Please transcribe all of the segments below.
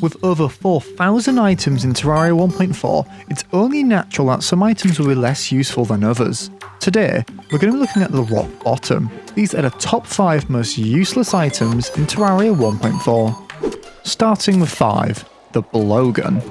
With over 4,000 items in Terraria 1.4, it's only natural that some items will be less useful than others. Today, we're going to be looking at the rock bottom. These are the top 5 most useless items in Terraria 1.4. Starting with 5, the Blowgun.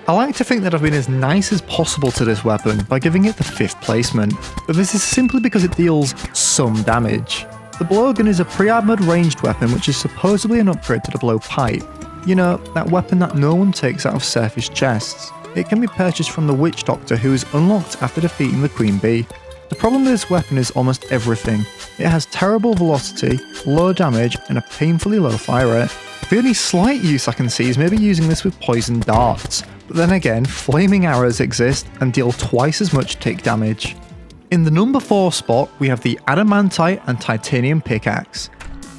I like to think that I've been as nice as possible to this weapon by giving it the 5th placement, but this is simply because it deals some damage. The Blowgun is a pre-armoured ranged weapon which is supposedly an upgrade to the blowpipe. You know, that weapon that no one takes out of surface chests. It can be purchased from the Witch Doctor, who is unlocked after defeating the Queen Bee. The problem with this weapon is almost everything. It has terrible velocity, low damage, and a painfully low fire rate. The only slight use I can see is maybe using this with poison darts, but then again, flaming arrows exist and deal twice as much tick damage. In the number 4 spot, we have the Adamantite and Titanium Pickaxe.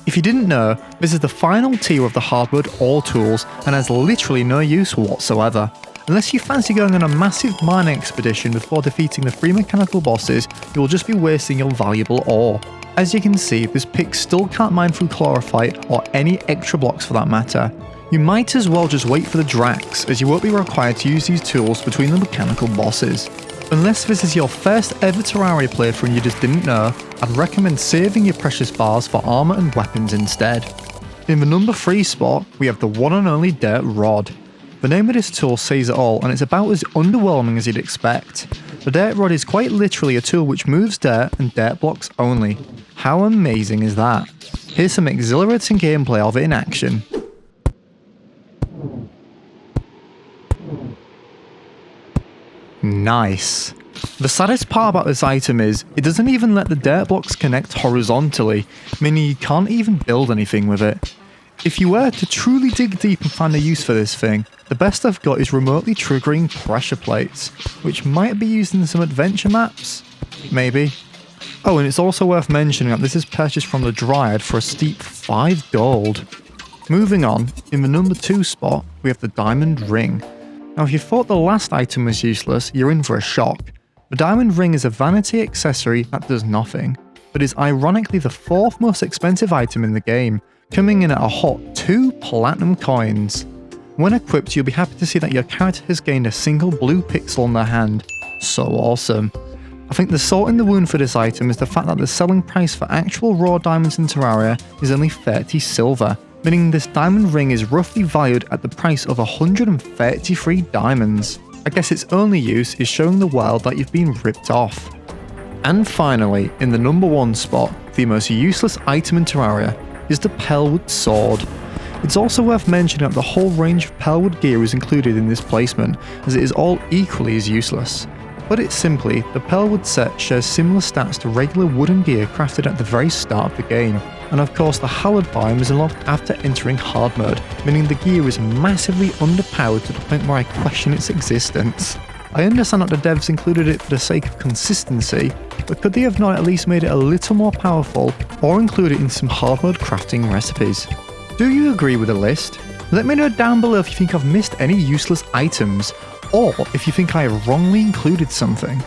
If you didn't know, this is the final tier of the hardwood ore tools and has literally no use whatsoever. Unless you fancy going on a massive mining expedition before defeating the 3 mechanical bosses, you will just be wasting your valuable ore. As you can see, this pick still can't mine through chlorophyte or any extra blocks for that matter. You might as well just wait for the Drax, as you won't be required to use these tools between the mechanical bosses. Unless this is your first ever Terraria playthrough and you just didn't know, I'd recommend saving your precious bars for armour and weapons instead. In the number 3 spot, we have the one and only Dirt Rod. The name of this tool says it all, and it's about as underwhelming as you'd expect. The Dirt Rod is quite literally a tool which moves dirt and dirt blocks only. How amazing is that? Here's some exhilarating gameplay of it in action. Nice. The saddest part about this item is, it doesn't even let the dirt blocks connect horizontally, meaning you can't even build anything with it. If you were to truly dig deep and find a use for this thing, the best I've got is remotely triggering pressure plates, which might be used in some adventure maps? Maybe. Oh, and it's also worth mentioning that this is purchased from the Dryad for a steep 5 gold. Moving on, in the number 2 spot, we have the Diamond Ring. Now if you thought the last item was useless, you're in for a shock. The Diamond Ring is a vanity accessory that does nothing, but is ironically the 4th most expensive item in the game, coming in at a hot 2 platinum coins. When equipped, you'll be happy to see that your character has gained a single blue pixel on their hand. So awesome. I think the salt in the wound for this item is the fact that the selling price for actual raw diamonds in Terraria is only 30 silver, meaning this diamond ring is roughly valued at the price of 133 diamonds. I guess its only use is showing the world that you've been ripped off. And finally, in the number 1 spot, the most useless item in Terraria is the Pearwood Sword. It's also worth mentioning that the whole range of Pearwood gear is included in this placement, as it is all equally as useless. Put it simply, the Pearwood set shares similar stats to regular wooden gear crafted at the very start of the game, and of course the Hallowed biome is unlocked after entering hard mode, meaning the gear is massively underpowered to the point where I question its existence. I understand that the devs included it for the sake of consistency, but could they have not at least made it a little more powerful, or include it in some hard mode crafting recipes? Do you agree with the list? Let me know down below if you think I've missed any useless items, or if you think I have wrongly included something.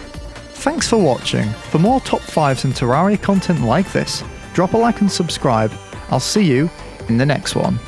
Thanks for watching. For more top 5s and Terraria content like this, drop a like and subscribe. I'll see you in the next one.